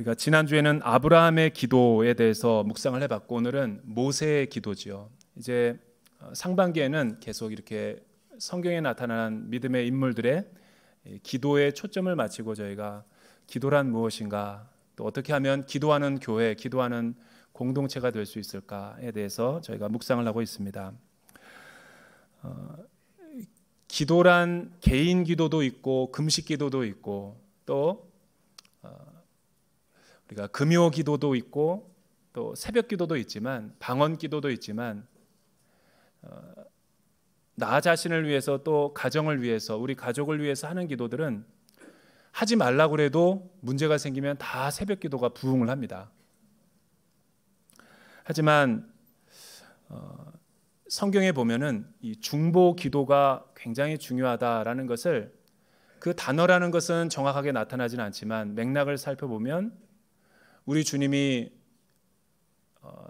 우리가 지난주에는 아브라함의 기도에 대해서 묵상을 해봤고 오늘은 모세의 기도지요. 이제 상반기에는 계속 이렇게 성경에 나타난 믿음의 인물들의 기도에 초점을 맞추고 저희가 기도란 무엇인가, 또 어떻게 하면 기도하는 교회, 기도하는 공동체가 될 수 있을까에 대해서 저희가 묵상을 하고 있습니다. 기도란 개인 기도도 있고 금식 기도도 있고 또 우리가 금요 기도도 있고 또 새벽 기도도 있지만 방언 기도도 있지만 나 자신을 위해서 또 가정을 위해서 우리 가족을 위해서 하는 기도들은 하지 말라고 해도 문제가 생기면 다 새벽 기도가 부응을 합니다. 하지만 성경에 보면은 이 중보 기도가 굉장히 중요하다라는 것을, 그 단어라는 것은 정확하게 나타나지는 않지만 맥락을 살펴보면 우리 주님이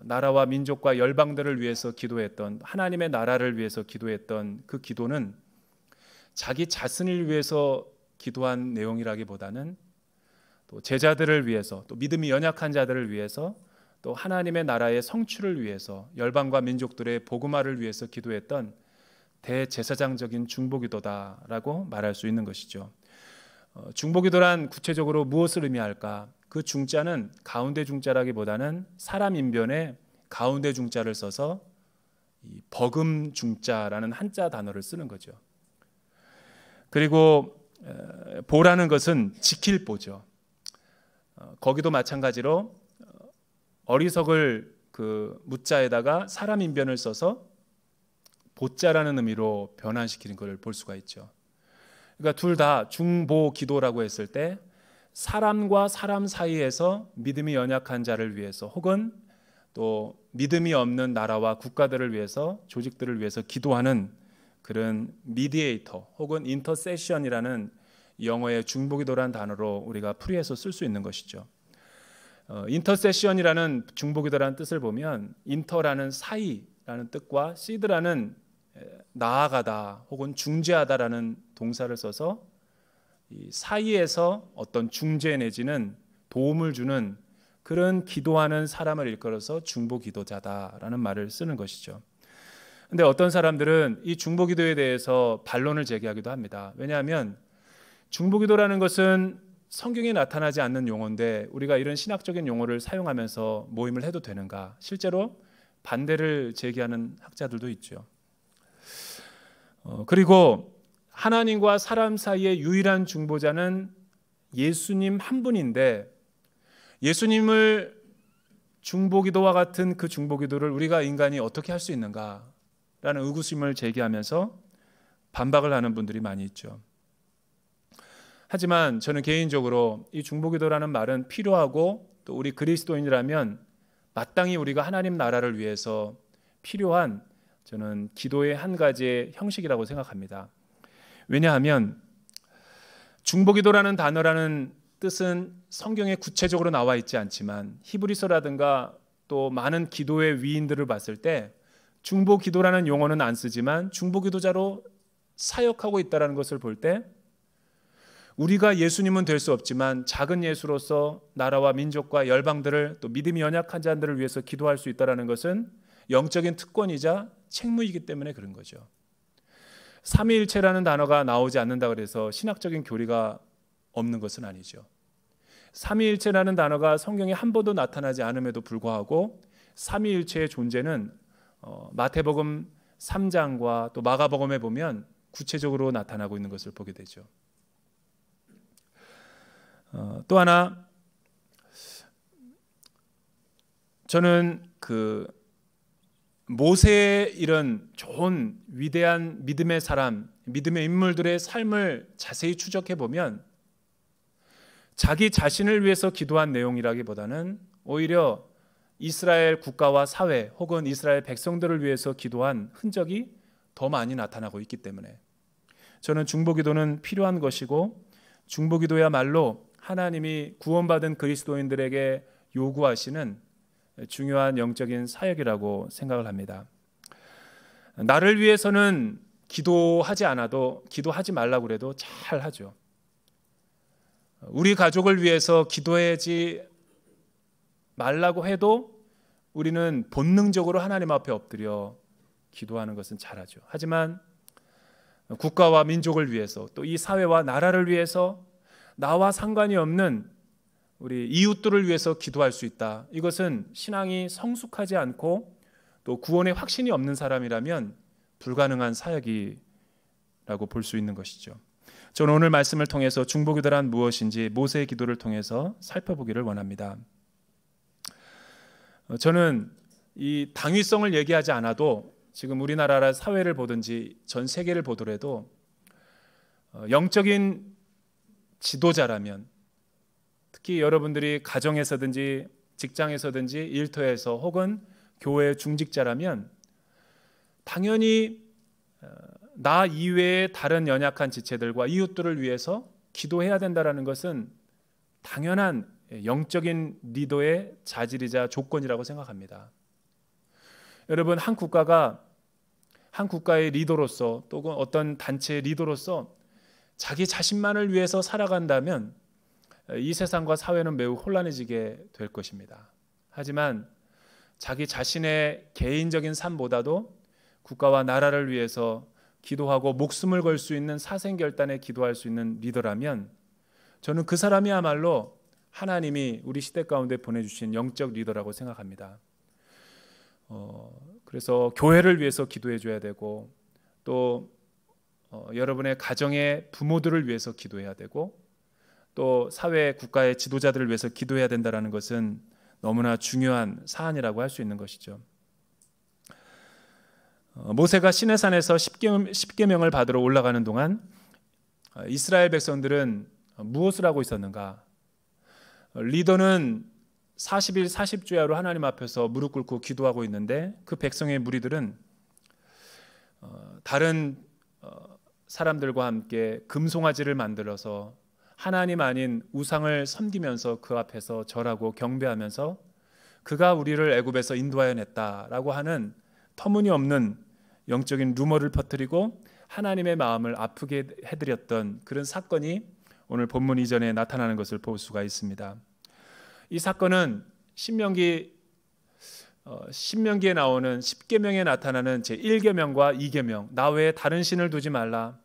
나라와 민족과 열방들을 위해서 기도했던, 하나님의 나라를 위해서 기도했던 그 기도는 자기 자신을 위해서 기도한 내용이라기보다는 또 제자들을 위해서, 또 믿음이 연약한 자들을 위해서, 또 하나님의 나라의 성취를 위해서, 열방과 민족들의 복음화를 위해서 기도했던 대제사장적인 중보기도다라고 말할 수 있는 것이죠. 중보기도란 구체적으로 무엇을 의미할까? 그 중자는 가운데 중자라기보다는 사람 인변에 가운데 중자를 써서 이 버금 중자라는 한자 단어를 쓰는 거죠. 그리고 보라는 것은 지킬 보죠. 거기도 마찬가지로 어리석을 그 무자에다가 사람 인변을 써서 보자라는 의미로 변환시키는 것을 볼 수가 있죠. 그러니까 둘 다 중보 기도라고 했을 때 사람과 사람 사이에서 믿음이 연약한 자를 위해서, 혹은 또 믿음이 없는 나라와 국가들을 위해서, 조직들을 위해서 기도하는 그런 미디에이터 혹은 인터세션이라는 영어의 중보기도라는 단어로 우리가 풀이해서 쓸 수 있는 것이죠. 인터세션이라는 중보기도라는 뜻을 보면 인터라는 사이라는 뜻과 시드라는 나아가다 혹은 중재하다라는 동사를 써서 이 사이에서 어떤 중재 내지는 도움을 주는 그런 기도하는 사람을 일컬어서 중보기도자다라는 말을 쓰는 것이죠. 근데 어떤 사람들은 이 중보기도에 대해서 반론을 제기하기도 합니다. 왜냐하면 중보기도라는 것은 성경에 나타나지 않는 용어인데 우리가 이런 신학적인 용어를 사용하면서 모임을 해도 되는가? 실제로 반대를 제기하는 학자들도 있죠. 그리고 하나님과 사람 사이의 유일한 중보자는 예수님 한 분인데, 예수님을 중보기도와 같은 그 중보기도를 우리가 인간이 어떻게 할 수 있는가라는 의구심을 제기하면서 반박을 하는 분들이 많이 있죠. 하지만 저는 개인적으로 이 중보기도라는 말은 필요하고, 또 우리 그리스도인이라면 마땅히 우리가 하나님 나라를 위해서 필요한, 저는 기도의 한 가지의 형식이라고 생각합니다. 왜냐하면 중보기도라는 단어라는 뜻은 성경에 구체적으로 나와 있지 않지만 히브리서라든가 또 많은 기도의 위인들을 봤을 때 중보기도라는 용어는 안 쓰지만 중보기도자로 사역하고 있다는 것을 볼 때 우리가 예수님은 될 수 없지만 작은 예수로서 나라와 민족과 열방들을, 또 믿음이 연약한 자들을 위해서 기도할 수 있다는 것은 영적인 특권이자 책무이기 때문에 그런 거죠. 삼위일체라는 단어가 나오지 않는다 그래서 신학적인 교리가 없는 것은 아니죠. 삼위일체라는 단어가 성경에 한 번도 나타나지 않음에도 불구하고 삼위일체의 존재는 마태복음 3장과 또 마가복음에 보면 구체적으로 나타나고 있는 것을 보게 되죠. 또 하나, 저는 그 모세의 이런 좋은 위대한 믿음의 사람, 믿음의 인물들의 삶을 자세히 추적해 보면 자기 자신을 위해서 기도한 내용이라기보다는 오히려 이스라엘 국가와 사회 혹은 이스라엘 백성들을 위해서 기도한 흔적이 더 많이 나타나고 있기 때문에 저는 중보기도는 필요한 것이고, 중보기도야말로 하나님이 구원받은 그리스도인들에게 요구하시는 중요한 영적인 사역이라고 생각을 합니다. 나를 위해서는 기도하지 않아도, 기도하지 말라고 그래도 잘 하죠. 우리 가족을 위해서 기도해야지 말라고 해도 우리는 본능적으로 하나님 앞에 엎드려 기도하는 것은 잘하죠. 하지만 국가와 민족을 위해서, 또 이 사회와 나라를 위해서, 나와 상관이 없는 우리 이웃들을 위해서 기도할 수 있다. 이것은 신앙이 성숙하지 않고 또 구원의 확신이 없는 사람이라면 불가능한 사역이라고 볼 수 있는 것이죠. 저는 오늘 말씀을 통해서 중보기도란 무엇인지 모세의 기도를 통해서 살펴보기를 원합니다. 저는 이 당위성을 얘기하지 않아도 지금 우리나라 사회를 보든지 전 세계를 보더라도 영적인 지도자라면, 특히 여러분들이 가정에서든지 직장에서든지 일터에서 혹은 교회 중직자라면 당연히 나 이외의 다른 연약한 지체들과 이웃들을 위해서 기도해야 된다는 것은 당연한 영적인 리더의 자질이자 조건이라고 생각합니다. 여러분, 한 국가의 리더로서 또 어떤 단체의 리더로서 자기 자신만을 위해서 살아간다면 이 세상과 사회는 매우 혼란해지게 될 것입니다. 하지만 자기 자신의 개인적인 삶보다도 국가와 나라를 위해서 기도하고 목숨을 걸 수 있는 사생결단에 기도할 수 있는 리더라면 저는 그 사람이야말로 하나님이 우리 시대 가운데 보내주신 영적 리더라고 생각합니다. 그래서 교회를 위해서 기도해 줘야 되고, 또 여러분의 가정의 부모들을 위해서 기도해야 되고, 또 사회 국가의 지도자들을 위해서 기도해야 된다는 것은 너무나 중요한 사안이라고 할 수 있는 것이죠. 모세가 시내산에서 십계명을 받으러 올라가는 동안 이스라엘 백성들은 무엇을 하고 있었는가? 리더는 40일 40주야로 하나님 앞에서 무릎 꿇고 기도하고 있는데 그 백성의 무리들은 다른 사람들과 함께 금송아지를 만들어서 하나님 아닌 우상을 섬기면서 그 앞에서 절하고 경배하면서 그가 우리를 애굽에서 인도하여 냈다라고 하는 터무니없는 영적인 루머를 퍼뜨리고 하나님의 마음을 아프게 해드렸던 그런 사건이 오늘 본문 이전에 나타나는 것을 볼 수가 있습니다. 이 사건은 신명기에 나오는 십계명에 나타나는 제1계명과 2계명, 나 외에 다른 신을 두지 말라,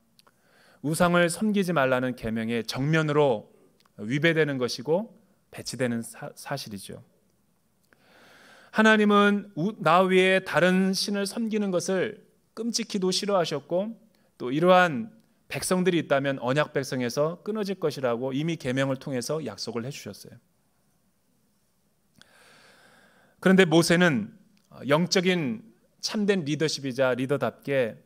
우상을 섬기지 말라는 계명의 정면으로 위배되는 것이고 배치되는 사실이죠. 하나님은 나 외에 다른 신을 섬기는 것을 끔찍히도 싫어하셨고, 또 이러한 백성들이 있다면 언약 백성에서 끊어질 것이라고 이미 계명을 통해서 약속을 해주셨어요. 그런데 모세는 영적인 참된 리더십이자 리더답게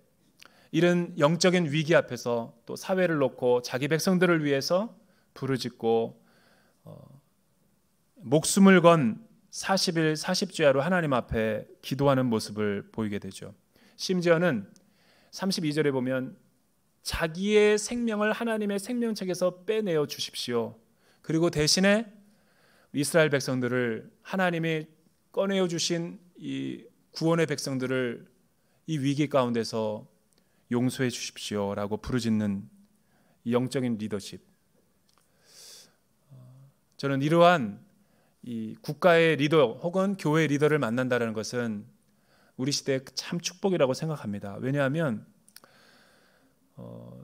이런 영적인 위기 앞에서 또 사회를 놓고 자기 백성들을 위해서 부르짖고 목숨을 건 40일 40주야로 하나님 앞에 기도하는 모습을 보이게 되죠. 심지어는 32절에 보면 자기의 생명을 하나님의 생명책에서 빼내어 주십시오. 그리고 대신에 이스라엘 백성들을, 하나님이 꺼내어 주신 이 구원의 백성들을 이 위기 가운데서 용서해 주십시오라고 부르짖는 이 영적인 리더십. 저는 이러한 이 국가의 리더 혹은 교회의 리더를 만난다는 것은 우리 시대의 참 축복이라고 생각합니다. 왜냐하면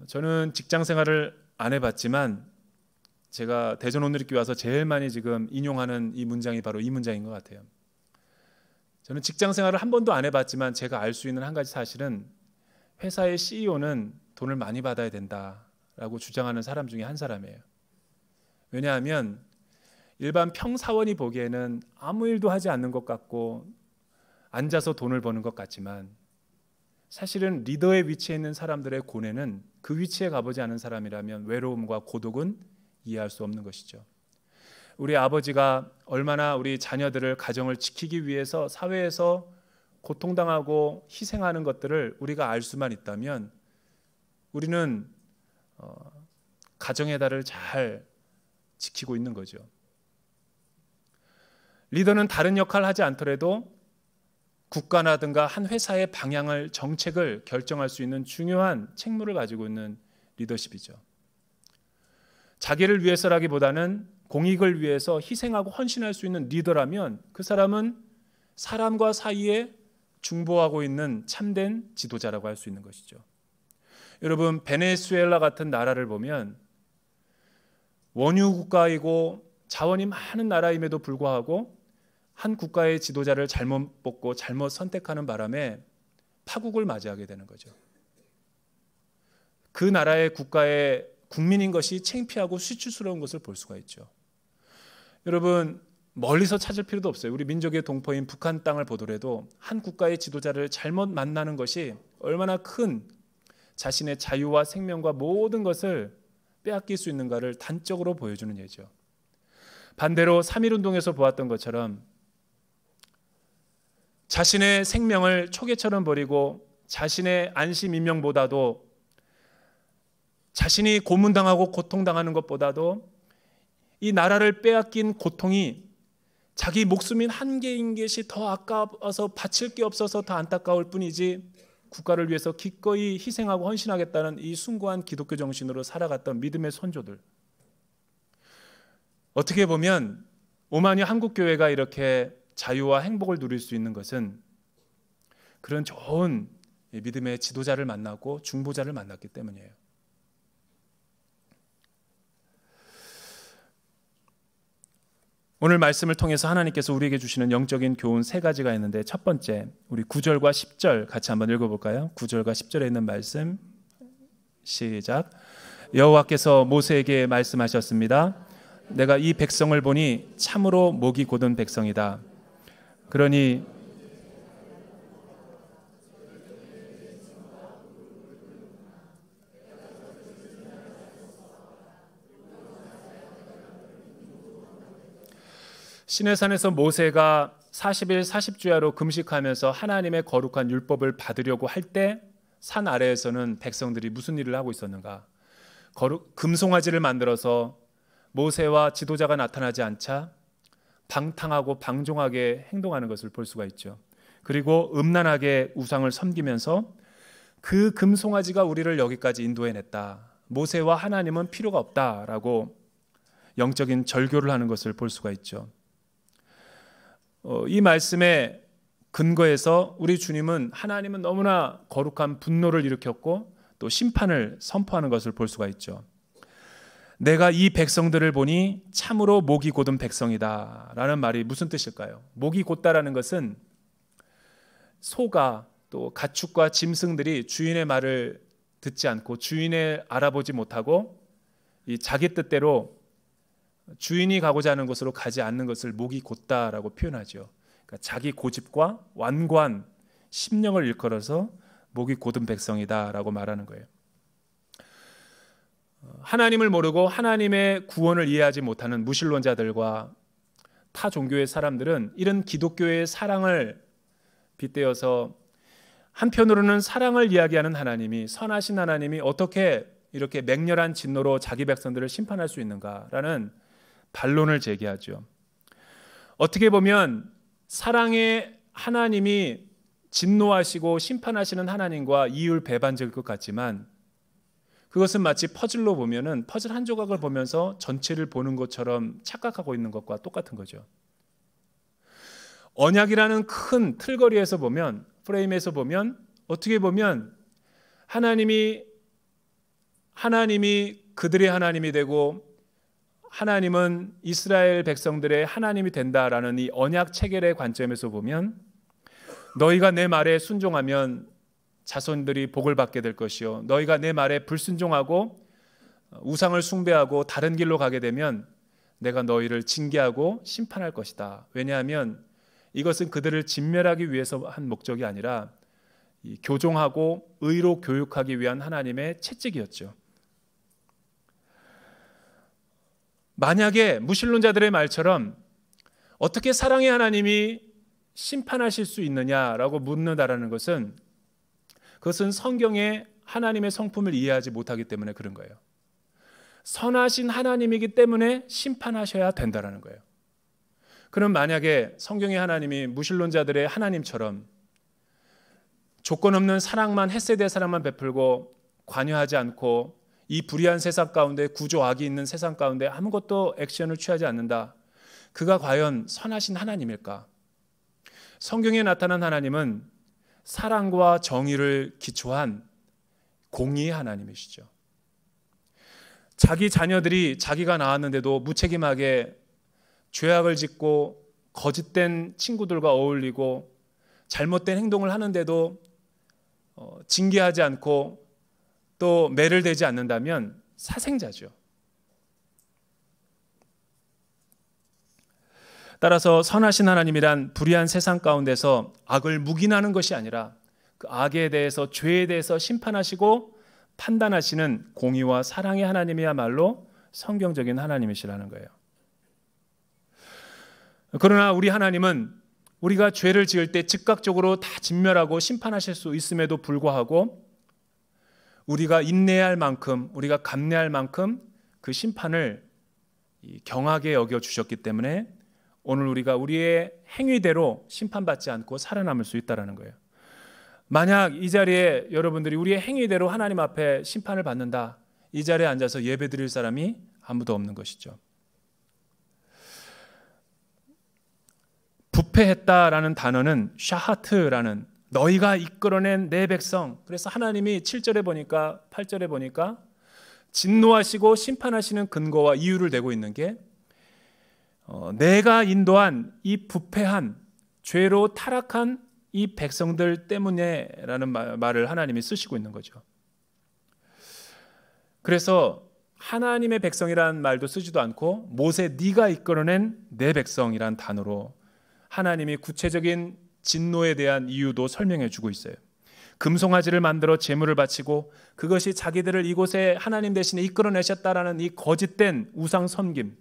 저는 직장 생활을 안 해봤지만 제가 대전 오늘리교회 와서 제일 많이 지금 인용하는 이 문장이 바로 이 문장인 것 같아요. 저는 직장 생활을 한 번도 안 해봤지만 제가 알 수 있는 한 가지 사실은 회사의 CEO는 돈을 많이 받아야 된다라고 주장하는 사람 중에 한 사람이에요. 왜냐하면 일반 평사원이 보기에는 아무 일도 하지 않는 것 같고 앉아서 돈을 버는 것 같지만 사실은 리더의 위치에 있는 사람들의 고뇌는 그 위치에 가보지 않은 사람이라면 외로움과 고독은 이해할 수 없는 것이죠. 우리 아버지가 얼마나 우리 자녀들을, 가정을 지키기 위해서 사회에서 고통당하고 희생하는 것들을 우리가 알 수만 있다면 우리는 가정의 달을 잘 지키고 있는 거죠. 리더는 다른 역할을 하지 않더라도 국가라든가 한 회사의 방향을, 정책을 결정할 수 있는 중요한 책무를 가지고 있는 리더십이죠. 자기를 위해서라기보다는 공익을 위해서 희생하고 헌신할 수 있는 리더라면 그 사람은 사람과 사이에 중보하고 있는 참된 지도자라고 할 수 있는 것이죠. 여러분, 베네수엘라 같은 나라를 보면 원유 국가이고 자원이 많은 나라임에도 불구하고 한 국가의 지도자를 잘못 뽑고 잘못 선택하는 바람에 파국을 맞이하게 되는 거죠. 그 나라의 국가의 국민인 것이 창피하고 수치스러운 것을 볼 수가 있죠. 여러분, 멀리서 찾을 필요도 없어요. 우리 민족의 동포인 북한 땅을 보더라도 한 국가의 지도자를 잘못 만나는 것이 얼마나 큰 자신의 자유와 생명과 모든 것을 빼앗길 수 있는가를 단적으로 보여주는 예죠. 반대로 3.1운동에서 보았던 것처럼 자신의 생명을 초계처럼 버리고 자신의 안심인명보다도 자신이 고문당하고 고통당하는 것보다도 이 나라를 빼앗긴 고통이 자기 목숨인 한 개인 것이 더 아까워서 바칠 게 없어서 더 안타까울 뿐이지 국가를 위해서 기꺼이 희생하고 헌신하겠다는 이 숭고한 기독교 정신으로 살아갔던 믿음의 선조들. 어떻게 보면 오만이 한국교회가 이렇게 자유와 행복을 누릴 수 있는 것은 그런 좋은 믿음의 지도자를 만나고 중보자를 만났기 때문이에요. 오늘 말씀을 통해서 하나님께서 우리에게 주시는 영적인 교훈 세 가지가 있는데, 첫 번째, 우리 9절과 10절 같이 한번 읽어볼까요? 9절과 10절에 있는 말씀 시작. 여호와께서 모세에게 말씀하셨습니다. 내가 이 백성을 보니 참으로 목이 곧은 백성이다. 그러니 시내산에서 모세가 40일 40주야로 금식하면서 하나님의 거룩한 율법을 받으려고 할 때 산 아래에서는 백성들이 무슨 일을 하고 있었는가? 금송아지를 만들어서 모세와 지도자가 나타나지 않자 방탕하고 방종하게 행동하는 것을 볼 수가 있죠. 그리고 음란하게 우상을 섬기면서 그 금송아지가 우리를 여기까지 인도해냈다. 모세와 하나님은 필요가 없다라고 영적인 절교를 하는 것을 볼 수가 있죠. 이 말씀의 근거에서 우리 주님은 하나님은 너무나 거룩한 분노를 일으켰고 또 심판을 선포하는 것을 볼 수가 있죠. 내가 이 백성들을 보니 참으로 목이 곧은 백성이다 라는 말이 무슨 뜻일까요? 목이 곧다라는 것은 소가 또 가축과 짐승들이 주인의 말을 듣지 않고 주인을 알아보지 못하고 이 자기 뜻대로 주인이 가고자 하는 곳으로 가지 않는 것을 목이 곧다라고 표현하죠. 그러니까 자기 고집과 완고한 심령을 일컬어서 목이 곧은 백성이다라고 말하는 거예요. 하나님을 모르고 하나님의 구원을 이해하지 못하는 무신론자들과 타 종교의 사람들은 이런 기독교의 사랑을 빗대어서 한편으로는 사랑을 이야기하는 하나님이, 선하신 하나님이 어떻게 이렇게 맹렬한 진노로 자기 백성들을 심판할 수 있는가라는 반론을 제기하죠. 어떻게 보면 사랑의 하나님이 진노하시고 심판하시는 하나님과 이율 배반적일 것 같지만 그것은 마치 퍼즐로 보면은 퍼즐 한 조각을 보면서 전체를 보는 것처럼 착각하고 있는 것과 똑같은 거죠. 언약이라는 큰 틀거리에서 보면, 프레임에서 보면 어떻게 보면 하나님이 그들의 하나님이 되고 하나님은 이스라엘 백성들의 하나님이 된다라는 이 언약 체결의 관점에서 보면 너희가 내 말에 순종하면 자손들이 복을 받게 될 것이요, 너희가 내 말에 불순종하고 우상을 숭배하고 다른 길로 가게 되면 내가 너희를 징계하고 심판할 것이다. 왜냐하면 이것은 그들을 진멸하기 위해서 한 목적이 아니라 교종하고 의로 교육하기 위한 하나님의 채찍이었죠. 만약에 무신론자들의 말처럼 어떻게 사랑의 하나님이 심판하실 수 있느냐라고 묻는다라는 것은 그것은 성경의 하나님의 성품을 이해하지 못하기 때문에 그런 거예요. 선하신 하나님이기 때문에 심판하셔야 된다라는 거예요. 그럼 만약에 성경의 하나님이 무신론자들의 하나님처럼 조건 없는 사랑만, 햇세대 사랑만 베풀고 관여하지 않고 이 불의한 세상 가운데, 구조악이 있는 세상 가운데 아무것도 액션을 취하지 않는다. 그가 과연 선하신 하나님일까? 성경에 나타난 하나님은 사랑과 정의를 기초한 공의의 하나님이시죠. 자기 자녀들이 자기가 낳았는데도 무책임하게 죄악을 짓고 거짓된 친구들과 어울리고 잘못된 행동을 하는데도 징계하지 않고 또 매를 대지 않는다면 사생자죠. 따라서 선하신 하나님이란 불의한 세상 가운데서 악을 묵인하는 것이 아니라 그 악에 대해서, 죄에 대해서 심판하시고 판단하시는 공의와 사랑의 하나님이야말로 성경적인 하나님이시라는 거예요. 그러나 우리 하나님은 우리가 죄를 지을 때 즉각적으로 다 진멸하고 심판하실 수 있음에도 불구하고 우리가 인내해야 할 만큼, 우리가 감내할 만큼 그 심판을 경하게 여겨주셨기 때문에 오늘 우리가 우리의 행위대로 심판받지 않고 살아남을 수 있다는 거예요. 만약 이 자리에 여러분들이 우리의 행위대로 하나님 앞에 심판을 받는다, 이 자리에 앉아서 예배 드릴 사람이 아무도 없는 것이죠. 부패했다라는 단어는 샤하트라는, 너희가 이끌어낸 내 백성. 그래서 하나님이 7절에 보니까, 8절에 보니까 진노하시고 심판하시는 근거와 이유를 대고 있는 게 내가 인도한 이 부패한, 죄로 타락한 이 백성들 때문에라는 말을 하나님이 쓰시고 있는 거죠. 그래서 하나님의 백성이라는 말도 쓰지도 않고 모세 네가 이끌어낸 내 백성이란 단어로 하나님이 구체적인 진노에 대한 이유도 설명해 주고 있어요. 금송아지를 만들어 제물을 바치고 그것이 자기들을 이곳에 하나님 대신에 이끌어내셨다라는 이 거짓된 우상 섬김,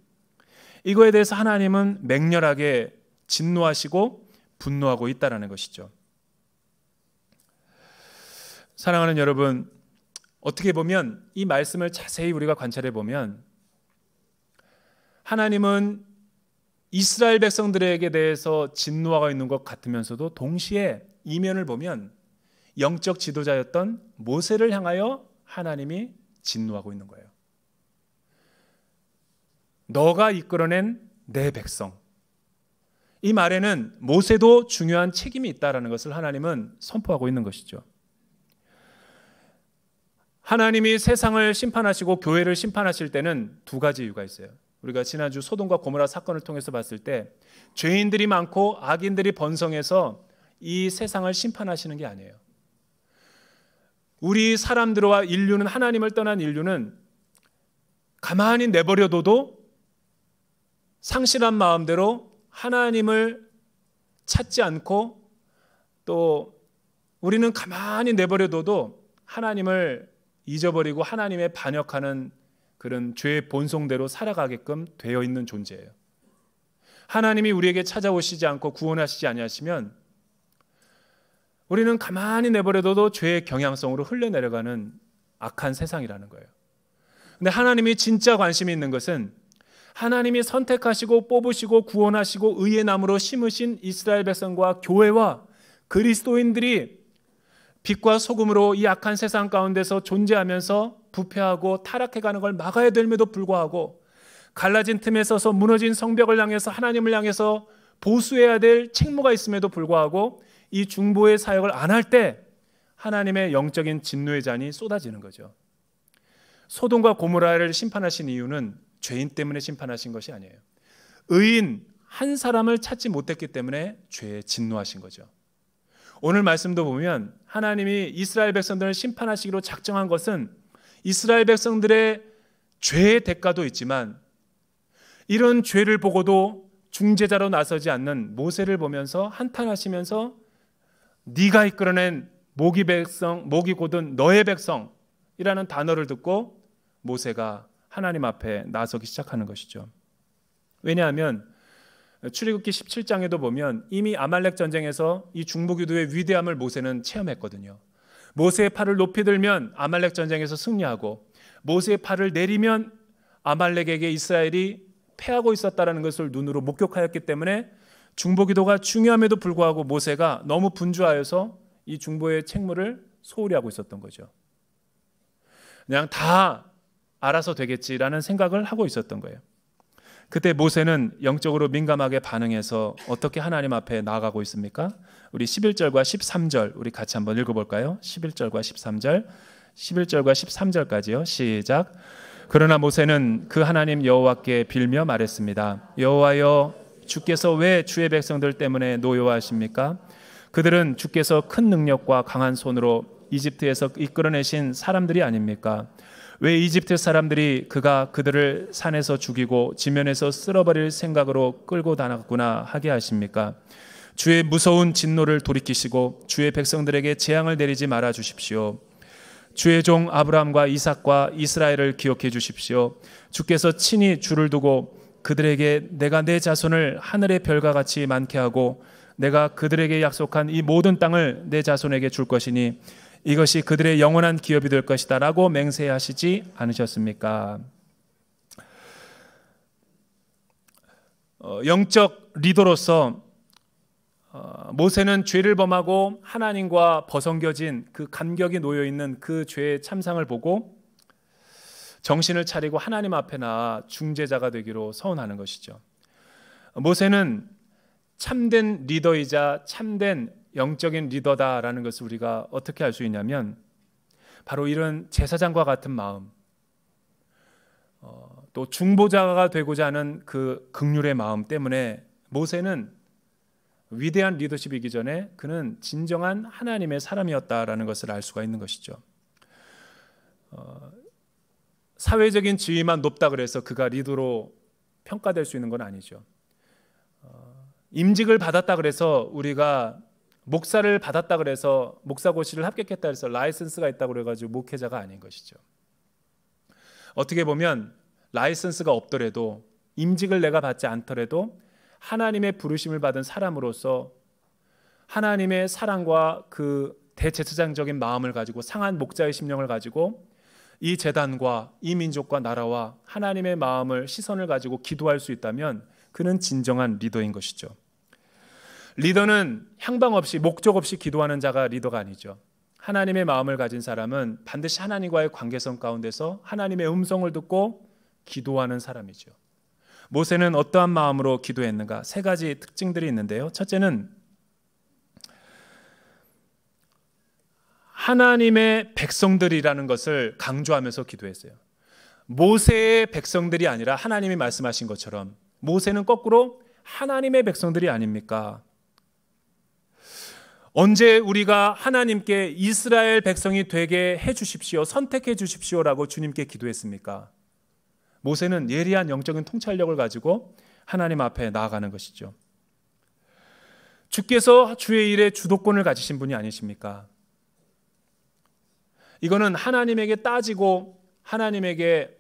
이거에 대해서 하나님은 맹렬하게 진노하시고 분노하고 있다는 것이죠. 사랑하는 여러분, 어떻게 보면 이 말씀을 자세히 우리가 관찰해 보면 하나님은 이스라엘 백성들에게 대해서 진노하고 있는 것 같으면서도 동시에 이면을 보면 영적 지도자였던 모세를 향하여 하나님이 진노하고 있는 거예요. 너가 이끌어낸 내 백성. 이 말에는 모세도 중요한 책임이 있다는 것을 하나님은 선포하고 있는 것이죠. 하나님이 세상을 심판하시고 교회를 심판하실 때는 두 가지 이유가 있어요. 우리가 지난주 소돔과 고모라 사건을 통해서 봤을 때 죄인들이 많고 악인들이 번성해서 이 세상을 심판하시는 게 아니에요. 우리 사람들과 인류는, 하나님을 떠난 인류는 가만히 내버려둬도 상실한 마음대로 하나님을 찾지 않고, 또 우리는 가만히 내버려둬도 하나님을 잊어버리고 하나님에 반역하는 그런 죄의 본성대로 살아가게끔 되어 있는 존재예요. 하나님이 우리에게 찾아오시지 않고 구원하시지 아니하시면 우리는 가만히 내버려둬도 죄의 경향성으로 흘러내려가는 악한 세상이라는 거예요. 근데 하나님이 진짜 관심이 있는 것은 하나님이 선택하시고 뽑으시고 구원하시고 의의 나무로 심으신 이스라엘 백성과 교회와 그리스도인들이 빛과 소금으로 이 악한 세상 가운데서 존재하면서 부패하고 타락해가는 걸 막아야 됨에도 불구하고 갈라진 틈에 서서 무너진 성벽을 향해서 하나님을 향해서 보수해야 될 책무가 있음에도 불구하고 이 중보의 사역을 안 할 때 하나님의 영적인 진노의 잔이 쏟아지는 거죠. 소돔과 고모라를 심판하신 이유는 죄인 때문에 심판하신 것이 아니에요. 의인 한 사람을 찾지 못했기 때문에 죄에 진노하신 거죠. 오늘 말씀도 보면 하나님이 이스라엘 백성들을 심판하시기로 작정한 것은 이스라엘 백성들의 죄의 대가도 있지만 이런 죄를 보고도 중재자로 나서지 않는 모세를 보면서 한탄하시면서 네가 이끌어낸 모기 백성, 모기 곧은 너의 백성이라는 단어를 듣고 모세가 하나님 앞에 나서기 시작하는 것이죠. 왜냐하면 출애굽기 17장에도 보면 이미 아말렉 전쟁에서 이 중보기도의 위대함을 모세는 체험했거든요. 모세의 팔을 높이 들면 아말렉 전쟁에서 승리하고 모세의 팔을 내리면 아말렉에게 이스라엘이 패하고 있었다는 것을 눈으로 목격하였기 때문에 중보기도가 중요함에도 불구하고 모세가 너무 분주하여서 이 중보의 책무를 소홀히 하고 있었던 거죠. 그냥 다 알아서 되겠지라는 생각을 하고 있었던 거예요. 그때 모세는 영적으로 민감하게 반응해서 어떻게 하나님 앞에 나아가고 있습니까? 우리 11절과 13절 우리 같이 한번 읽어볼까요? 11절과 13절 11절과 13절까지요. 시작. 그러나 모세는 그 하나님 여호와께 빌며 말했습니다. 여호와여, 주께서 왜 주의 백성들 때문에 노여워하십니까? 그들은 주께서 큰 능력과 강한 손으로 이집트에서 이끌어내신 사람들이 아닙니까? 왜 이집트 사람들이 그가 그들을 산에서 죽이고 지면에서 쓸어버릴 생각으로 끌고 다녔구나 하게 하십니까? 주의 무서운 진노를 돌이키시고 주의 백성들에게 재앙을 내리지 말아 주십시오. 주의 종 아브라함과 이삭과 이스라엘을 기억해 주십시오. 주께서 친히 주를 두고 그들에게 내가 내 자손을 하늘의 별과 같이 많게 하고 내가 그들에게 약속한 이 모든 땅을 내 자손에게 줄 것이니 이것이 그들의 영원한 기업이 될 것이다 라고 맹세하시지 않으셨습니까? 영적 리더로서 모세는 죄를 범하고 하나님과 벗어겨진 그 간격이 놓여있는 그 죄의 참상을 보고 정신을 차리고 하나님 앞에 나아 중재자가 되기로 서원하는 것이죠. 모세는 참된 리더이자 참된 영적인 리더다라는 것을 우리가 어떻게 알 수 있냐면 바로 이런 제사장과 같은 마음, 또 중보자가 되고자 하는 그 긍휼의 마음 때문에 모세는 위대한 리더십이기 전에 그는 진정한 하나님의 사람이었다라는 것을 알 수가 있는 것이죠. 사회적인 지위만 높다 그래서 그가 리더로 평가될 수 있는 건 아니죠. 임직을 받았다 그래서 우리가 목사를 받았다 그래서 목사고시를 합격했다 그래서 라이선스가 있다고 그래가지고 목회자가 아닌 것이죠. 어떻게 보면 라이선스가 없더라도 임직을 내가 받지 않더라도 하나님의 부르심을 받은 사람으로서 하나님의 사랑과 그 대제사장적인 마음을 가지고 상한 목자의 심령을 가지고 이 재단과 이 민족과 나라와 하나님의 마음을 시선을 가지고 기도할 수 있다면 그는 진정한 리더인 것이죠. 리더는 향방 없이 목적 없이 기도하는 자가 리더가 아니죠. 하나님의 마음을 가진 사람은 반드시 하나님과의 관계성 가운데서 하나님의 음성을 듣고 기도하는 사람이죠. 모세는 어떠한 마음으로 기도했는가? 세 가지 특징들이 있는데요. 첫째는 하나님의 백성들이라는 것을 강조하면서 기도했어요. 모세의 백성들이 아니라 하나님이 말씀하신 것처럼 모세는 거꾸로 하나님의 백성들이 아닙니까? 언제 우리가 하나님께 이스라엘 백성이 되게 해주십시오, 선택해 주십시오라고 주님께 기도했습니까? 모세는 예리한 영적인 통찰력을 가지고 하나님 앞에 나아가는 것이죠. 주께서 주의 일에 주도권을 가지신 분이 아니십니까? 이거는 하나님에게 따지고 하나님에게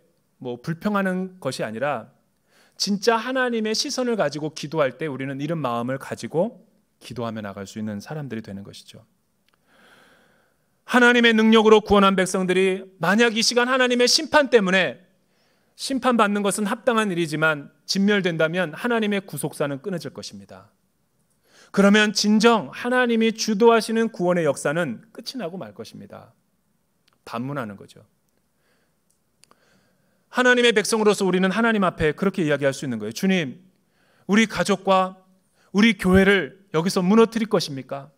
불평하는 것이 아니라 진짜 하나님의 시선을 가지고 기도할 때 우리는 이런 마음을 가지고 기도하며 나갈 수 있는 사람들이 되는 것이죠. 하나님의 능력으로 구원한 백성들이 만약 이 시간 하나님의 심판 때문에 심판받는 것은 합당한 일이지만 진멸된다면 하나님의 구속사는 끊어질 것입니다. 그러면 진정 하나님이 주도하시는 구원의 역사는 끝이 나고 말 것입니다. 반문하는 거죠. 하나님의 백성으로서 우리는 하나님 앞에 그렇게 이야기할 수 있는 거예요. 주님, 우리 가족과 우리 교회를 여기서 무너뜨릴 것입니까?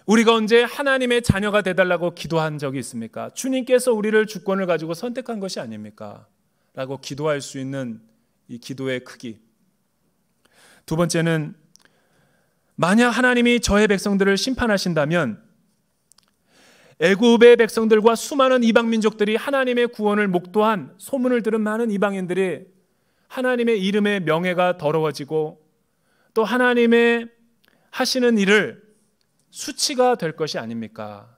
우리가 언제 하나님의 자녀가 되달라고 기도한 적이 있습니까? 주님께서 우리를 주권을 가지고 선택한 것이 아닙니까? 라고 기도할 수 있는 이 기도의 크기. 두 번째는 만약 하나님이 저의 백성들을 심판하신다면 애굽의 백성들과 수많은 이방 민족들이 하나님의 구원을 목도한 소문을 들은 많은 이방인들이 하나님의 이름의 명예가 더러워지고 또 하나님의 하시는 일을 수치가 될 것이 아닙니까?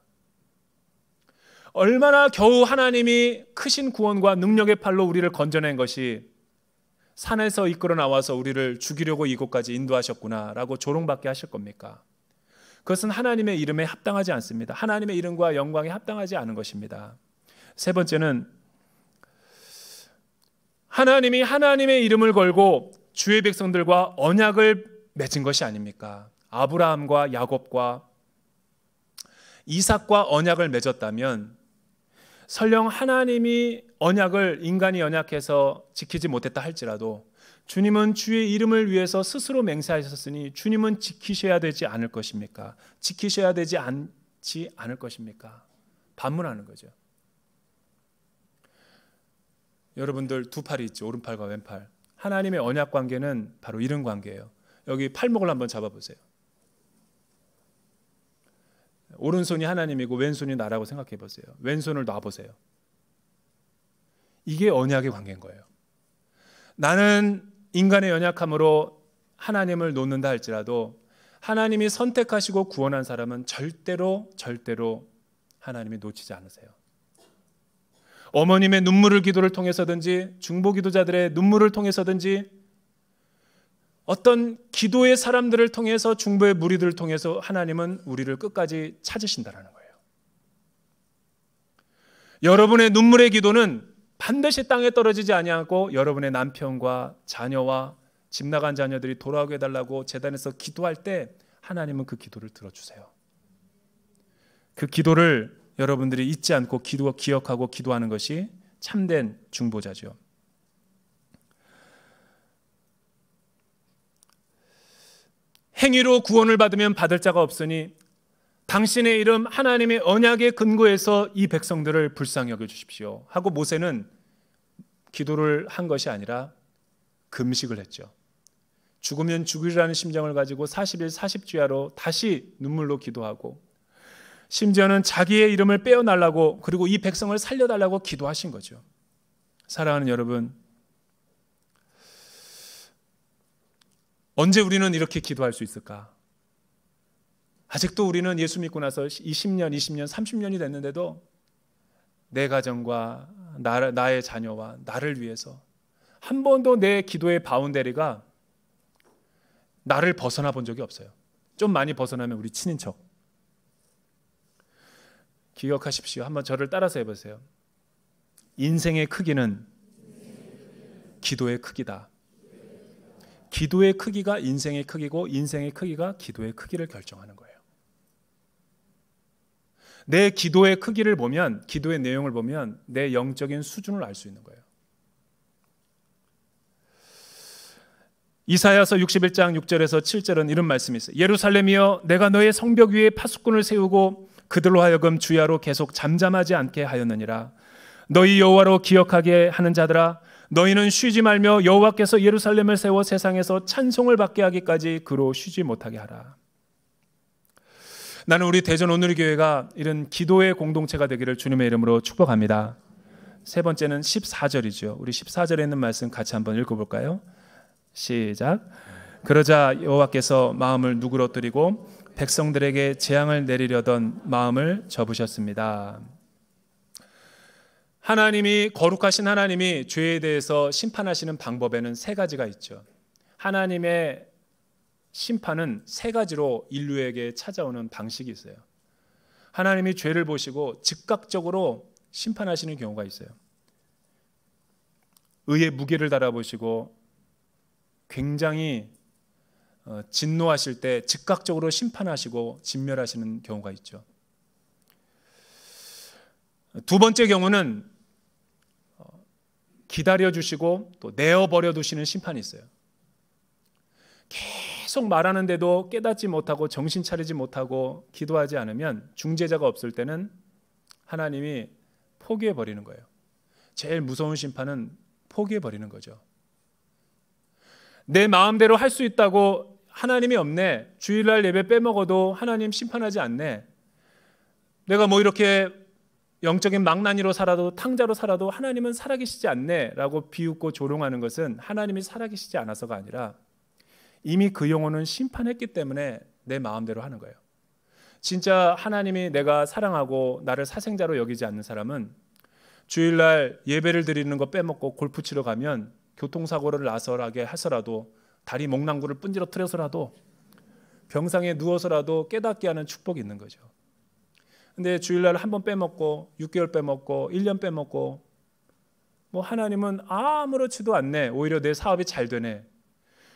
얼마나 겨우 하나님이 크신 구원과 능력의 팔로 우리를 건져낸 것이 산에서 이끌어 나와서 우리를 죽이려고 이곳까지 인도하셨구나라고 조롱받게 하실 겁니까? 그것은 하나님의 이름에 합당하지 않습니다. 하나님의 이름과 영광에 합당하지 않은 것입니다. 세 번째는 하나님이 하나님의 이름을 걸고 주의 백성들과 언약을 맺은 것이 아닙니까? 아브라함과 야곱과 이삭과 언약을 맺었다면 설령 하나님이 언약을 인간이 연약해서 지키지 못했다 할지라도 주님은 주의 이름을 위해서 스스로 맹세하셨으니 주님은 지키셔야 되지 않을 것입니까? 지키셔야 되지 않을 것입니까? 반문하는 거죠. 여러분들 두 팔이 있죠. 오른팔과 왼팔. 하나님의 언약 관계는 바로 이런 관계예요. 여기 팔목을 한번 잡아보세요. 오른손이 하나님이고 왼손이 나라고 생각해 보세요. 왼손을 놔보세요. 이게 언약의 관계인 거예요. 나는 인간의 연약함으로 하나님을 놓는다 할지라도 하나님이 선택하시고 구원한 사람은 절대로 하나님이 놓치지 않으세요. 어머님의 눈물을 기도를 통해서든지 중보기도자들의 눈물을 통해서든지 어떤 기도의 사람들을 통해서 중보의 무리들을 통해서 하나님은 우리를 끝까지 찾으신다는 거예요. 여러분의 눈물의 기도는 반드시 땅에 떨어지지 아니하고 여러분의 남편과 자녀와 집 나간 자녀들이 돌아오게 해달라고 제단에서 기도할 때 하나님은 그 기도를 들어주세요. 그 기도를 여러분들이 잊지 않고 기억하고 기도하는 것이 참된 중보자죠. 행위로 구원을 받으면 받을 자가 없으니 당신의 이름 하나님의 언약의 근거에서 이 백성들을 불쌍히 여겨주십시오 하고 모세는 기도를 한 것이 아니라 금식을 했죠. 죽으면 죽으리라는 심정을 가지고 40일 40주야로 다시 눈물로 기도하고 심지어는 자기의 이름을 빼어달라고 그리고 이 백성을 살려달라고 기도하신 거죠. 사랑하는 여러분, 언제 우리는 이렇게 기도할 수 있을까? 아직도 우리는 예수 믿고 나서 20년, 30년이 됐는데도 내 가정과 나의 자녀와 나를 위해서 한 번도 내 기도의 바운더리가 나를 벗어나 본 적이 없어요. 좀 많이 벗어나면 우리 친인척. 기억하십시오. 한번 저를 따라서 해보세요. 인생의 크기는 기도의 크기다. 기도의 크기가 인생의 크기고 인생의 크기가 기도의 크기를 결정하는 거예요. 내 기도의 크기를 보면, 기도의 내용을 보면 내 영적인 수준을 알 수 있는 거예요. 이사야서 61장 6절에서 7절은 이런 말씀이 있어요. 예루살렘이여 내가 너의 성벽 위에 파수꾼을 세우고 그들로 하여금 주야로 계속 잠잠하지 않게 하였느니라. 너희 여호와로 기억하게 하는 자들아 너희는 쉬지 말며 여호와께서 예루살렘을 세워 세상에서 찬송을 받게 하기까지 그로 쉬지 못하게 하라. 나는 우리 대전 온누리교회가 이런 기도의 공동체가 되기를 주님의 이름으로 축복합니다. 세 번째는 14절이죠. 우리 14절에 있는 말씀 같이 한번 읽어볼까요? 시작. 그러자 여호와께서 마음을 누그러뜨리고 백성들에게 재앙을 내리려던 마음을 접으셨습니다. 하나님이 거룩하신 하나님이 죄에 대해서 심판하시는 방법에는 세 가지가 있죠. 하나님의 심판은 세 가지로 인류에게 찾아오는 방식이 있어요. 하나님이 죄를 보시고 즉각적으로 심판하시는 경우가 있어요. 의의 무게를 달아보시고 굉장히 진노하실 때 즉각적으로 심판하시고 진멸하시는 경우가 있죠. 두 번째 경우는 기다려주시고 또 내어버려 두시는 심판이 있어요. 계속 말하는데도 깨닫지 못하고 정신 차리지 못하고 기도하지 않으면 중재자가 없을 때는 하나님이 포기해버리는 거예요. 제일 무서운 심판은 포기해버리는 거죠. 내 마음대로 할 수 있다고 하나님이 없네. 주일날 예배 빼먹어도 하나님 심판하지 않네. 내가 뭐 이렇게 영적인 망나니로 살아도 탕자로 살아도 하나님은 살아계시지 않네 라고 비웃고 조롱하는 것은 하나님이 살아계시지 않아서가 아니라 이미 그 영혼은 심판했기 때문에 내 마음대로 하는 거예요. 진짜 하나님이 내가 사랑하고 나를 사생자로 여기지 않는 사람은 주일날 예배를 드리는 거 빼먹고 골프 치러 가면 교통사고를 나서라게 하서라도 다리 목낭구를 분지러뜨려서라도 병상에 누워서라도 깨닫게 하는 축복이 있는 거죠. 근데 주일날 한 번 빼먹고 6개월 빼먹고 1년 빼먹고 뭐 하나님은 아무렇지도 않네. 오히려 내 사업이 잘 되네.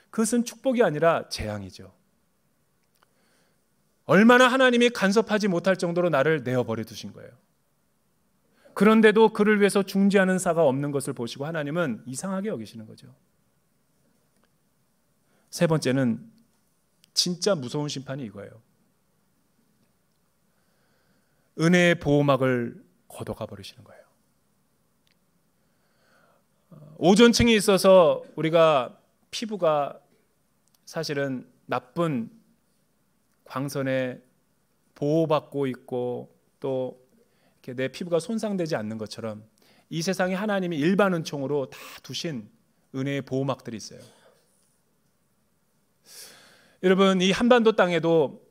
그것은 축복이 아니라 재앙이죠. 얼마나 하나님이 간섭하지 못할 정도로 나를 내어버려 두신 거예요. 그런데도 그를 위해서 중재하는 사가 없는 것을 보시고 하나님은 이상하게 여기시는 거죠. 세 번째는 진짜 무서운 심판이 이거예요. 은혜의 보호막을 걷어가 버리시는 거예요. 오존층이 있어서 우리가 피부가 사실은 나쁜 광선에 보호받고 있고 또 이렇게 내 피부가 손상되지 않는 것처럼 이 세상에 하나님이 일반 은총으로 다 두신 은혜의 보호막들이 있어요. 여러분, 이 한반도 땅에도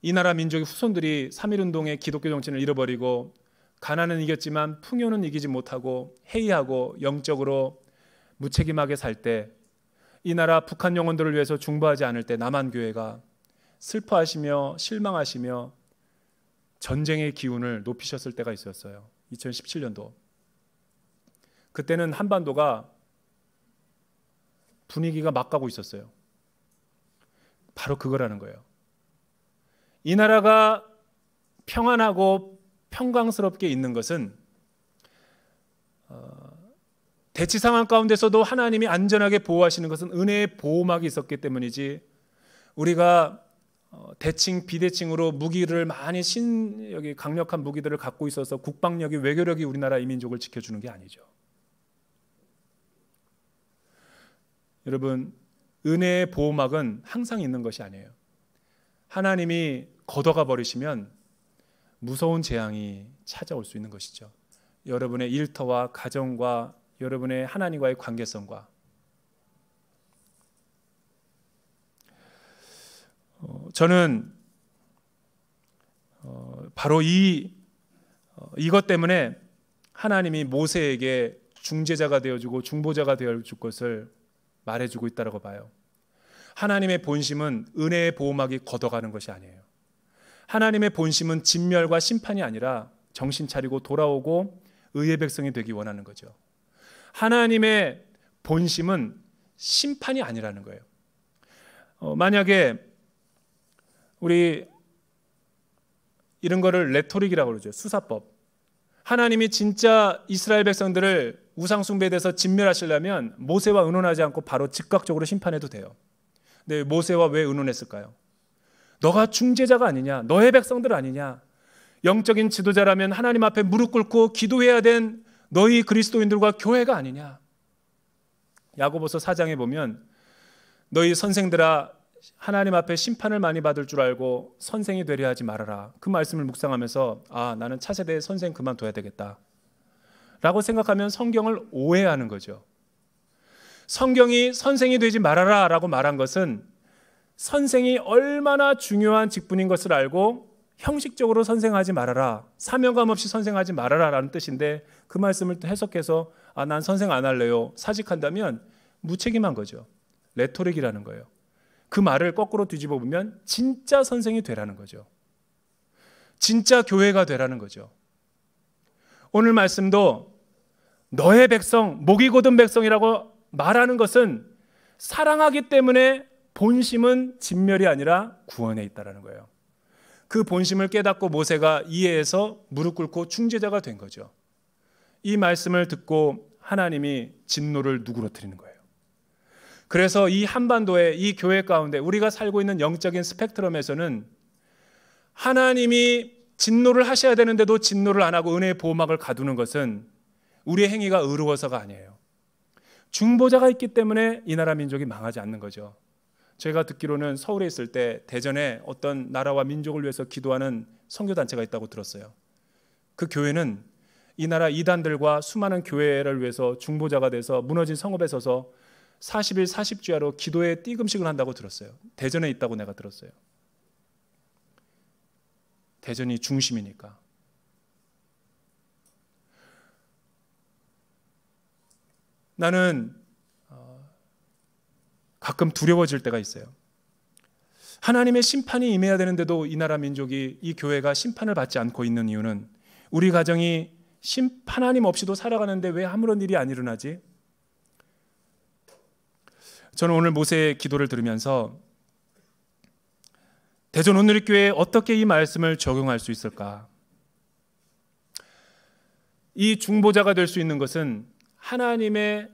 이 나라 민족의 후손들이 3.1운동의 기독교 정신을 잃어버리고 가난은 이겼지만 풍요는 이기지 못하고 해이하고 영적으로 무책임하게 살 때, 이 나라 북한 영혼들을 위해서 중보하지 않을 때 남한교회가 슬퍼하시며 실망하시며 전쟁의 기운을 높이셨을 때가 있었어요. 2017년도. 그때는 한반도가 분위기가 막 가고 있었어요. 바로 그거라는 거예요. 이 나라가 평안하고 평강스럽게 있는 것은 대치 상황 가운데서도 하나님이 안전하게 보호하시는 것은 은혜의 보호막이 있었기 때문이지, 우리가 대칭 비대칭으로 무기를 많이 여기 강력한 무기들을 갖고 있어서 국방력이 외교력이 우리나라 이민족을 지켜주는 게 아니죠. 여러분, 은혜의 보호막은 항상 있는 것이 아니에요. 하나님이 걷어가 버리시면 무서운 재앙이 찾아올 수 있는 것이죠. 여러분의 일터와 가정과 여러분의 하나님과의 관계성과. 저는 바로 이것 때문에 하나님이 모세에게 중재자가 되어주고 중보자가 되어줄 것을 말해주고 있다고 봐요. 하나님의 본심은 은혜의 보호막이 걷어가는 것이 아니에요. 하나님의 본심은 진멸과 심판이 아니라 정신 차리고 돌아오고 의의 백성이 되기 원하는 거죠. 하나님의 본심은 심판이 아니라는 거예요. 만약에 우리 이런 거를 레토릭이라고 그러죠. 수사법. 하나님이 진짜 이스라엘 백성들을 우상 숭배에 대해서 진멸하시려면 모세와 의논하지 않고 바로 즉각적으로 심판해도 돼요. 근데 모세와 왜 의논했을까요? 너가 중재자가 아니냐, 너의 백성들 아니냐, 영적인 지도자라면 하나님 앞에 무릎 꿇고 기도해야 된 너희 그리스도인들과 교회가 아니냐. 야고보서 4장에 보면 너희 선생들아, 하나님 앞에 심판을 많이 받을 줄 알고 선생이 되려 하지 말아라. 그 말씀을 묵상하면서 나는 차세대의 선생 그만둬야 되겠다 라고 생각하면 성경을 오해하는 거죠. 성경이 선생이 되지 말아라 라고 말한 것은 선생이 얼마나 중요한 직분인 것을 알고 형식적으로 선생하지 말아라, 사명감 없이 선생하지 말아라 라는 뜻인데, 그 말씀을 또 해석해서 난 선생 안 할래요, 사직한다면 무책임한 거죠. 레토릭이라는 거예요. 그 말을 거꾸로 뒤집어 보면 진짜 선생이 되라는 거죠. 진짜 교회가 되라는 거죠. 오늘 말씀도 너의 백성, 목이 곧은 백성이라고 말하는 것은 사랑하기 때문에 본심은 진멸이 아니라 구원에 있다라는 거예요. 그 본심을 깨닫고 모세가 이해해서 무릎 꿇고 중재자가 된 거죠. 이 말씀을 듣고 하나님이 진노를 누그러뜨리는 거예요. 그래서 이 한반도의 이 교회 가운데 우리가 살고 있는 영적인 스펙트럼에서는 하나님이 진노를 하셔야 되는데도 진노를 안 하고 은혜의 보호막을 가두는 것은 우리의 행위가 의로워서가 아니에요. 중보자가 있기 때문에 이 나라 민족이 망하지 않는 거죠. 제가 듣기로는 서울에 있을 때 대전에 어떤 나라와 민족을 위해서 기도하는 선교단체가 있다고 들었어요. 그 교회는 이 나라 이단들과 수많은 교회를 위해서 중보자가 돼서 무너진 성읍에 서서 40일 40주야로 기도에 띠금식을 한다고 들었어요. 대전에 있다고 내가 들었어요. 대전이 중심이니까. 나는 가끔 두려워질 때가 있어요. 하나님의 심판이 임해야 되는데도 이 나라 민족이, 이 교회가 심판을 받지 않고 있는 이유는 우리 가정이 하나님 없이도 살아가는데 왜 아무런 일이 안 일어나지? 저는 오늘 모세의 기도를 들으면서 대전 온누리교회에 어떻게 이 말씀을 적용할 수 있을까? 이 중보자가 될 수 있는 것은 하나님의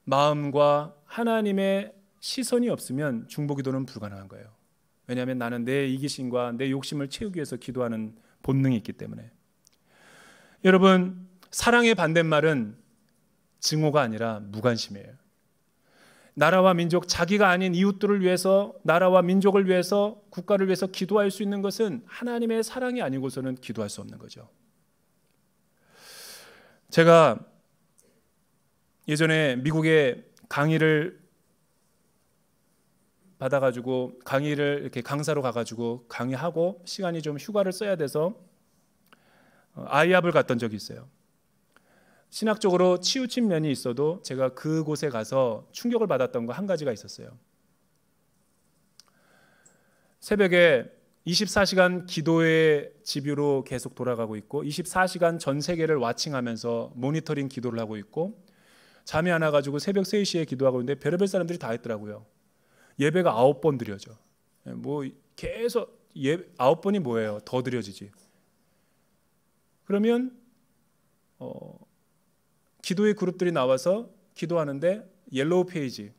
마음과 하나님의 시선이 없으면 중보기도는 불가능한 거예요. 왜냐하면 나는 내 이기심과 내 욕심을 채우기 위해서 기도하는 본능이 있기 때문에. 여러분, 사랑의 반대말은 증오가 아니라 무관심이에요. 나라와 민족, 자기가 아닌 이웃들을 위해서, 나라와 민족을 위해서, 국가를 위해서 기도할 수 있는 것은 하나님의 사랑이 아니고서는 기도할 수 없는 거죠. 제가 예전에 미국에 강의를 받아가지고 강의를 이렇게 강사로 가가지고 강의하고 시간이 좀 휴가를 써야 돼서 아이합을 갔던 적이 있어요. 신학적으로 치우친 면이 있어도 제가 그곳에 가서 충격을 받았던 거 한 가지가 있었어요. 새벽에 24시간 기도의 집으로 계속 돌아가고 있고 24시간 전 세계를 와칭하면서 모니터링 기도를 하고 있고 잠이 안 와가지고 새벽 3시에 기도하고 있는데 별의별 사람들이 다 있더라고요. 예배가 9번 드려져. 뭐 계속 9번이 뭐예요? 더 드려지지. 그러면 기도의 그룹들이 나와서 기도하는데 옐로우 페이지,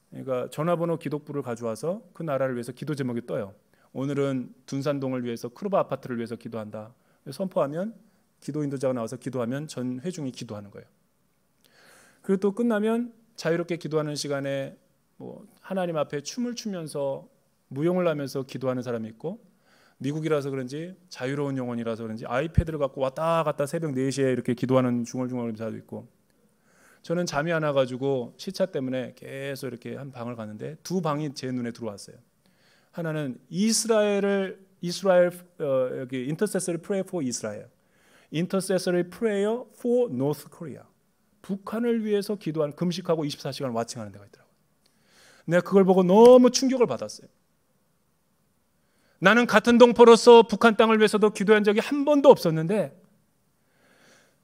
그러니까 전화번호 기독부를 가져와서 그 나라를 위해서 기도 제목이 떠요. 오늘은 둔산동을 위해서 크루바 아파트를 위해서 기도한다. 선포하면 기도 인도자가 나와서 기도하면 전 회중이 기도하는 거예요. 그리고 또 끝나면 자유롭게 기도하는 시간에 뭐 하나님 앞에 춤을 추면서 무용을 하면서 기도하는 사람이 있고, 미국이라서 그런지 자유로운 영혼이라서 그런지 아이패드를 갖고 왔다 갔다 새벽 4시에 이렇게 기도하는 중얼중얼 의사도 있고, 저는 잠이 안 와가지고 시차 때문에 계속 이렇게 한 방을 갔는데 두 방이 제 눈에 들어왔어요. 하나는 여기 Intercessory Prayer for Israel, Intercessory Prayer for North Korea, 북한을 위해서 기도하는, 금식하고 24시간 와칭하는 데가 있더라고요. 내가 그걸 보고 너무 충격을 받았어요. 나는 같은 동포로서 북한 땅을 위해서도 기도한 적이 한 번도 없었는데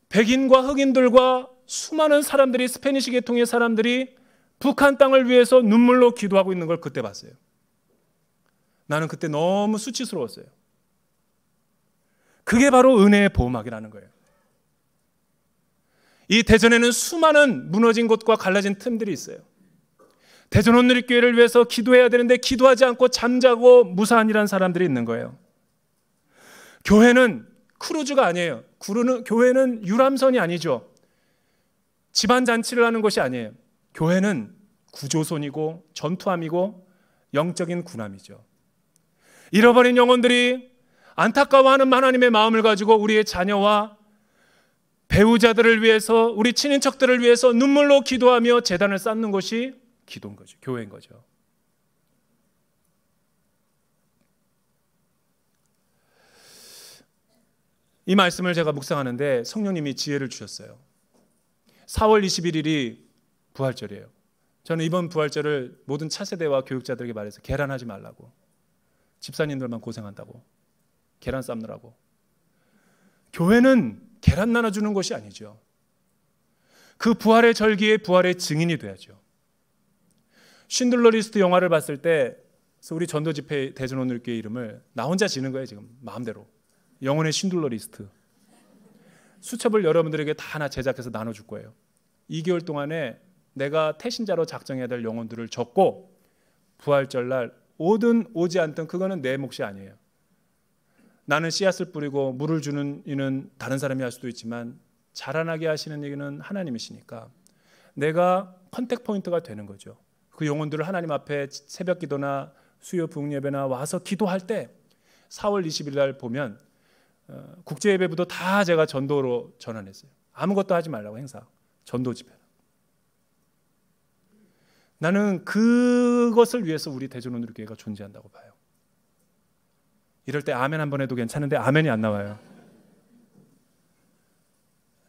백인과 흑인들과 수많은 사람들이, 스페니시 계통의 사람들이 북한 땅을 위해서 눈물로 기도하고 있는 걸 그때 봤어요. 나는 그때 너무 수치스러웠어요. 그게 바로 은혜의 보호막이라는 거예요. 이 대전에는 수많은 무너진 곳과 갈라진 틈들이 있어요. 대전 온누리교회를 위해서 기도해야 되는데 기도하지 않고 잠자고 무사한이라는 사람들이 있는 거예요. 교회는 크루즈가 아니에요. 교회는 유람선이 아니죠. 집안 잔치를 하는 것이 아니에요. 교회는 구조선이고 전투함이고 영적인 군함이죠. 잃어버린 영혼들이 안타까워하는 하나님의 마음을 가지고 우리의 자녀와 배우자들을 위해서, 우리 친인척들을 위해서 눈물로 기도하며 제단을 쌓는 것이 기도인 거죠. 교회인 거죠. 이 말씀을 제가 묵상하는데 성령님이 지혜를 주셨어요. 4월 21일이 부활절이에요. 저는 이번 부활절을 모든 차세대와 교육자들에게 말해서 계란하지 말라고, 집사님들만 고생한다고, 계란 삶느라고. 교회는 계란 나눠주는 것이 아니죠. 그 부활의 절기에 부활의 증인이 돼야죠. 쉰들러 리스트 영화를 봤을 때 우리 전도 집회 대전 온누리교회 이름을 나 혼자 지는 거예요. 지금 마음대로. 영혼의 쉰들러 리스트. 수첩을 여러분들에게 다 하나 제작해서 나눠줄 거예요. 2개월 동안에 내가 태신자로 작정해야 될 영혼들을 적고 부활절날 오든 오지 않든 그거는 내 몫이 아니에요. 나는 씨앗을 뿌리고 물을 주는 일은 다른 사람이 할 수도 있지만 자라나게 하시는 얘기는 하나님이시니까 내가 컨택 포인트가 되는 거죠. 그 영혼들을 하나님 앞에 새벽 기도나 수요 부흥 예배나 와서 기도할 때 4월 20일 날 보면 국제 예배부도 다 제가 전도로 전환했어요. 아무것도 하지 말라고, 행사, 전도 집회. 나는 그것을 위해서 우리 대전 온누리교회가 존재한다고 봐요. 이럴 때 아멘 한 번 해도 괜찮은데 아멘이 안 나와요.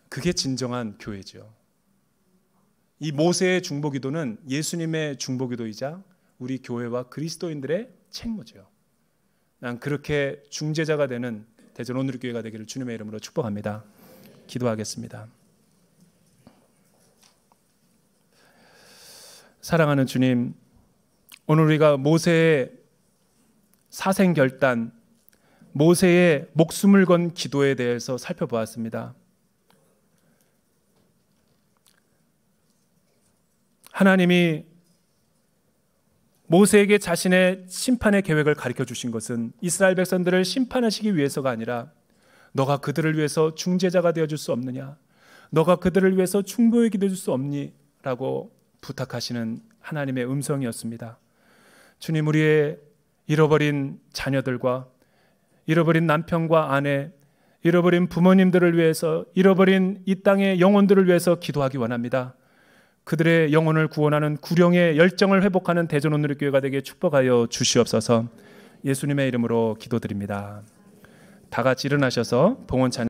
그게 진정한 교회죠. 이 모세의 중보기도는 예수님의 중보기도이자 우리 교회와 그리스도인들의 책무죠. 난 그렇게 중재자가 되는 대전 온누리교회가 되기를 주님의 이름으로 축복합니다. 기도하겠습니다. 사랑하는 주님, 오늘 우리가 모세의 사생결단, 모세의 목숨을 건 기도에 대해서 살펴보았습니다. 하나님이 모세에게 자신의 심판의 계획을 가르쳐 주신 것은 이스라엘 백성들을 심판하시기 위해서가 아니라 너가 그들을 위해서 중재자가 되어줄 수 없느냐, 너가 그들을 위해서 충고의 기도해줄 수 없니? 라고 부탁하시는 하나님의 음성이었습니다. 주님, 우리의 잃어버린 자녀들과 잃어버린 남편과 아내, 잃어버린 부모님들을 위해서, 잃어버린 이 땅의 영혼들을 위해서 기도하기 원합니다. 그들의 영혼을 구원하는 구령의 열정을 회복하는 대전 온누리교회가 되게 축복하여 주시옵소서. 예수님의 이름으로 기도드립니다. 다 같이 일어나셔서 봉헌 찬양